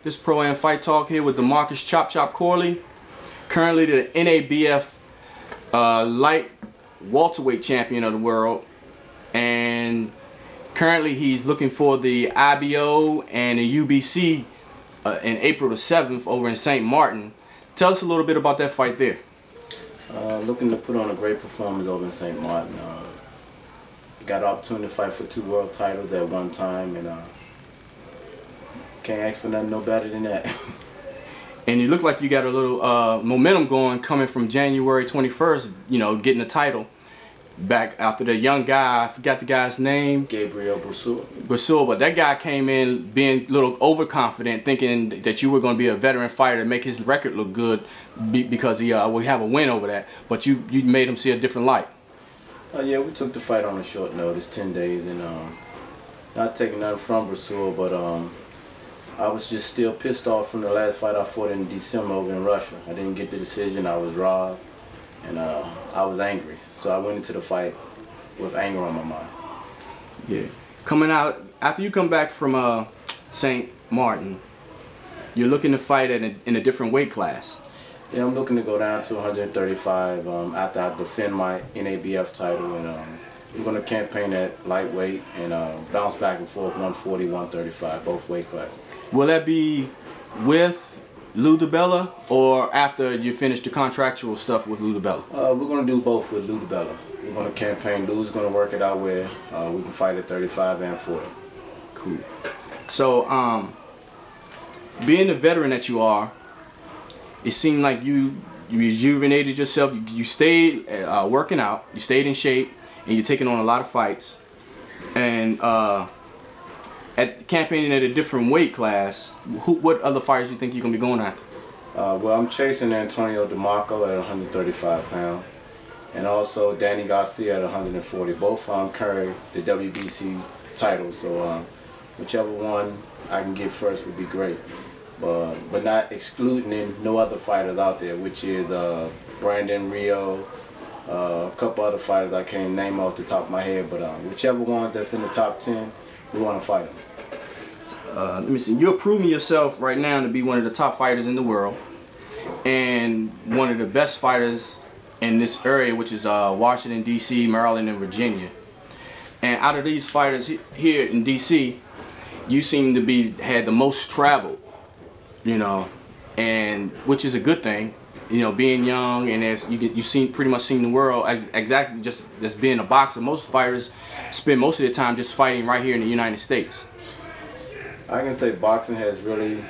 This Pro-Am Fight Talk here with DeMarcus CHOP CHOP Corley, currently the NABF light welterweight champion of the world, and currently he's looking for the IBO and the UBC in April the 7th over in St. Martin. Tell us a little bit about that fight there. Looking to put on a great performance over in St. Martin. Got an opportunity to fight for 2 world titles at one time, and can't ask for nothing no better than that. And you look like you got a little momentum going coming from January 21st, you know, getting the title back after the young guy, I forgot the guy's name. Gabriel Brasul, but that guy came in being a little overconfident, thinking that you were going to be a veteran fighter to make his record look good because he will have a win over that. But you made him see a different light. Yeah, we took the fight on a short notice, 10 days, and not taking nothing from Brasul, but I was just still pissed off from the last fight I fought in December over in Russia. I didn't get the decision, I was robbed, and I was angry. So I went into the fight with anger on my mind. Yeah. Coming out, after you come back from St. Martin, you're looking to fight in a different weight class. Yeah, I'm looking to go down to 135 after I defend my NABF title, and we're going to campaign at lightweight and bounce back and forth 140, 135, both weight classes. Will that be with Lou DiBella or after you finish the contractual stuff with Lou DiBella? We're going to do both with Lou DiBella. We're going to campaign. Lou's going to work it out where we can fight at 35 and 40. Cool. So, being the veteran that you are, it seemed like you rejuvenated yourself. You stayed working out. You stayed in shape, and you're taking on a lot of fights. And at campaigning at a different weight class, what other fighters you think you're gonna be going after? Well, I'm chasing Antonio DeMarco at 135 pounds, and also Danny Garcia at 140. Both carry the WBC title, so whichever one I can get first would be great. But not excluding no other fighters out there, which is Brandon Rio, a couple other fighters I can't name off the top of my head, but whichever ones that's in the top 10, we want to fight them. Let me see. You're proving yourself right now to be one of the top fighters in the world and one of the best fighters in this area, which is Washington, D.C., Maryland, and Virginia. And out of these fighters here in D.C., you seem to had the most travel, you know, and which is a good thing. You know, being young and as you pretty much seen the world exactly just as being a boxer. Most fighters spend most of their time just fighting right here in the United States. I can say boxing has really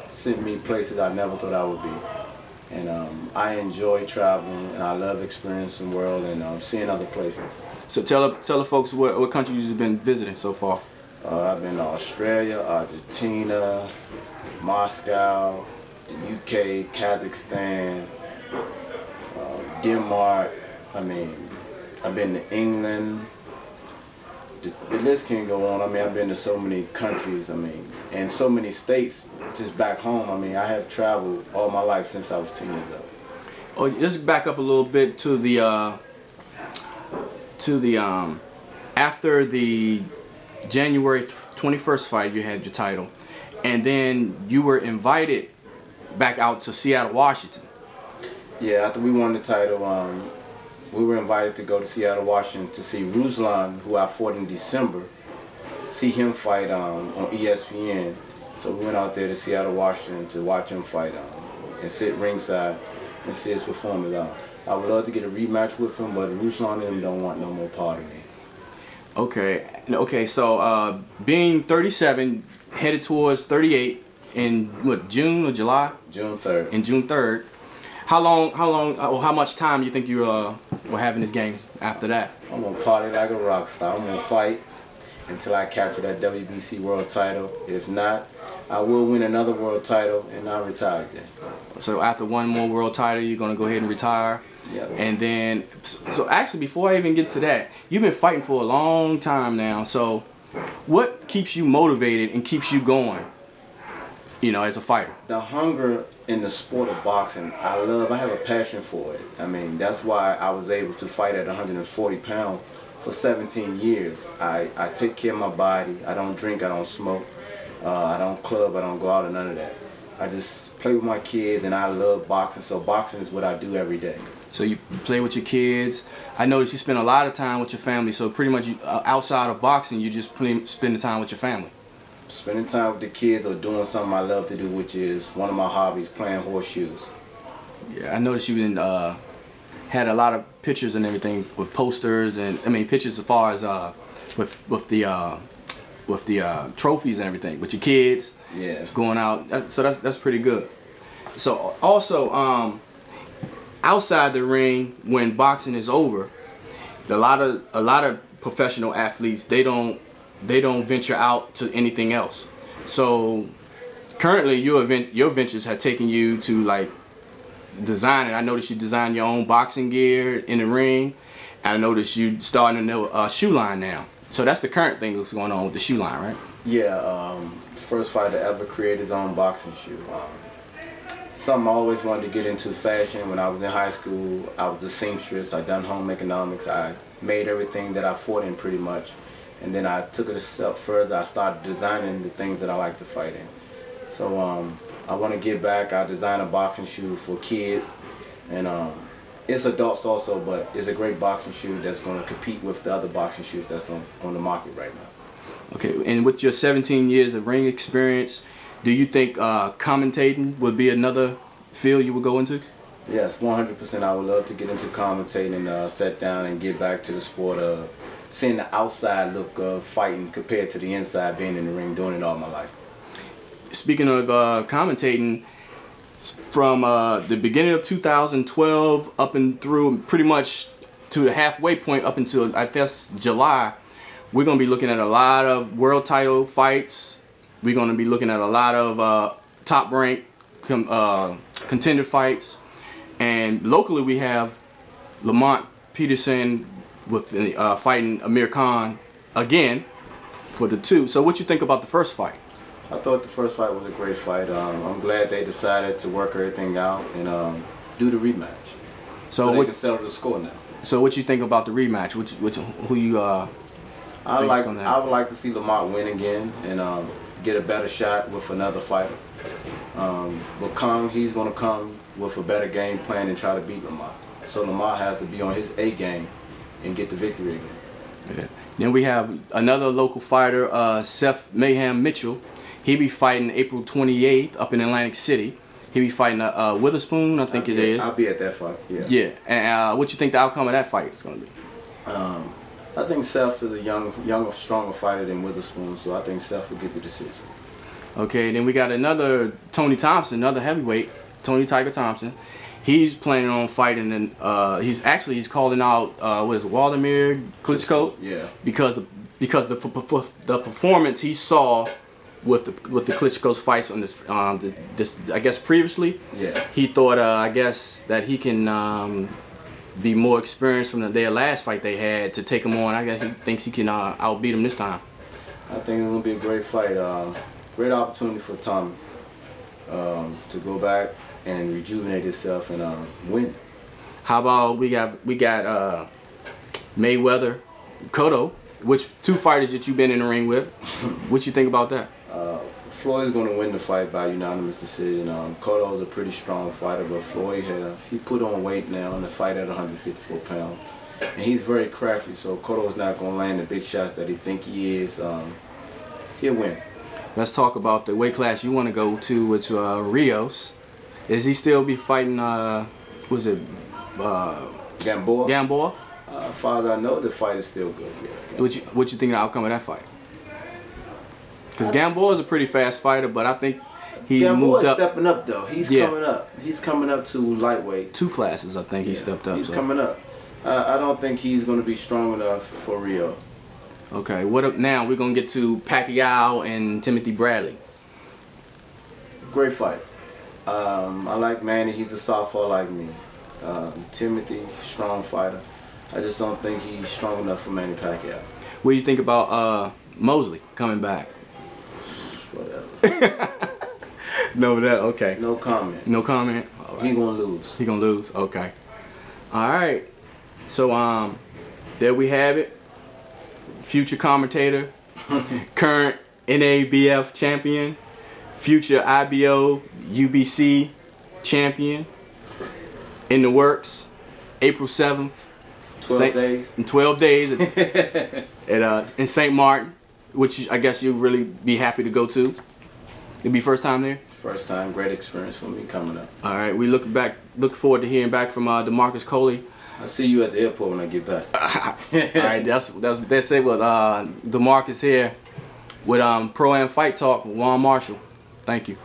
sent me places I never thought I would be, and I enjoy traveling and I love experiencing the world and seeing other places. So tell the folks what countries you've been visiting so far. I've been to Australia, Argentina, Moscow, the UK, Kazakhstan, Denmark. I mean, I've been to England. The list can go on. I mean, I've been to so many countries, I mean, and so many states just back home. I mean, I have traveled all my life since I was 10 years old. Oh, let's back up a little bit to the after the January 21st fight, you had your title, and then you were invited back out to Seattle, Washington. Yeah, after we won the title, we were invited to go to Seattle, Washington to see Ruslan, who I fought in December, see him fight on ESPN. So we went out there to Seattle, Washington to watch him fight and sit ringside and see his performance. I would love to get a rematch with him, but Ruslan and him don't want no more part of me. Okay, so being 37, headed towards 38 in what, June or July? June 3rd. In June 3rd. How much time you think you will have in this game after that? I'm gonna party like a rock star. I'm gonna fight until I capture that WBC world title. If not, I will win another world title and I'll retire again. So after one more world title, you're gonna go ahead and retire? Yep. And then, so actually before I even get to that, you've been fighting for a long time now. So what keeps you motivated and keeps you going, you know, as a fighter? The hunger in the sport of boxing, I have a passion for it. I mean, that's why I was able to fight at 140 pounds for 17 years. I take care of my body. I don't drink, I don't smoke. I don't club, I don't go out or none of that. I just play with my kids, and I love boxing, so boxing is what I do every day. So you play with your kids. I noticed you spend a lot of time with your family, so pretty much you, outside of boxing, you just spend the time with your family. Spending time with the kids or doing something I love to do, which is one of my hobbies, playing horseshoes. Yeah, I noticed you had a lot of pictures and everything with posters, and I mean pictures as far as with the trophies and everything with your kids. Yeah. Going out. So that's pretty good. So also outside the ring, when boxing is over, a lot of professional athletes, they don't venture out to anything else. So currently your ventures have taken you to like designing. I noticed you design your own boxing gear in the ring. And I noticed you starting a new shoe line now. So that's the current thing that's going on with the shoe line, right? Yeah, first fighter ever create his own boxing shoe. Something I always wanted to get into fashion. When I was in high school, I was a seamstress. I done home economics. I made everything that I fought in pretty much. And then I took it a step further. I started designing the things that I like to fight in. So I want to get back. I designed a boxing shoe for kids. And it's adults also, but it's a great boxing shoe that's going to compete with the other boxing shoes that's on the market right now. Okay, and with your 17 years of ring experience, do you think commentating would be another field you would go into? Yes, 100%. I would love to get into commentating and sit down and get back to the sport of seeing the outside look of fighting compared to the inside, being in the ring, doing it all my life. Speaking of commentating, from the beginning of 2012 up and through pretty much to the halfway point up until I guess July, we're going to be looking at a lot of world title fights. We're going to be looking at a lot of top rank contender fights. And locally we have Lamont Peterson with fighting Amir Khan again for the 2. So what you think about the first fight? I thought the first fight was a great fight. I'm glad they decided to work everything out and do the rematch. So they can settle the score now. So what you think about the rematch? Who you I would like to see Lamont win again and get a better shot with another fighter. But Khan, he's going to come with a better game plan and try to beat Lamont. So Lamont has to be on his A game and get the victory again. Yeah. Then we have another local fighter, Seth Mayhem Mitchell. He be fighting April 28th up in Atlantic City. He be fighting Witherspoon, I think it is. I'll be at that fight. Yeah. Yeah. And what you think the outcome of that fight is going to be? I think Seth is a younger, stronger fighter than Witherspoon, so I think Seth will get the decision. Okay. Then we got another Tony Thompson, another heavyweight, Tony Tiger Thompson. He's planning on fighting, and he's calling out what is it, Vladimir Klitschko? Yeah. Because the performance he saw with the Klitschko's fights on this I guess previously. Yeah. He thought I guess that he can be more experienced from their last fight they had to take him on. I guess he thinks he can outbeat him this time. I think it's gonna be a great fight. Great opportunity for Tommy to go back and rejuvenate himself and win. How about we got Mayweather, Cotto, which 2 fighters that you've been in the ring with. What you think about that? Floyd's going to win the fight by unanimous decision. Cotto's a pretty strong fighter, but Floyd he put on weight now in the fight at 154 pounds. And he's very crafty, so Cotto's not going to land the big shots that he think he is. He'll win. Let's talk about the weight class you want to go to, which Rios. Is he still be fighting, was it Gamboa? Gamboa? As far as I know, the fight is still good. Yeah. What you think the outcome of that fight? Because Gamboa is a pretty fast fighter, but I think he moved up. Stepping up though. He's coming up. He's coming up to lightweight. 2 classes, I think he stepped up. He's coming up. I don't think he's going to be strong enough for Rio. Okay, what up now? We're gonna get to Pacquiao and Timothy Bradley. Great fight. I like Manny. He's a southpaw like me. Timothy, strong fighter. I just don't think he's strong enough for Manny Pacquiao. What do you think about Mosley coming back? Whatever. No, that okay. No comment. No comment. All right. He gonna lose. He gonna lose. Okay. All right. So there we have it. Future commentator, current NABF champion, future IBO UBC champion. In the works, April 7th. 12 days. In 12 days in St. Martin, which I guess you'd really be happy to go to. It'll be first time there? First time, great experience for me coming up. All right, we look forward to hearing back from DeMarcus Coley. I'll see you at the airport when I get back. All right, that's it with DeMarcus here with Pro Am Fight Talk with Juan Marshall. Thank you.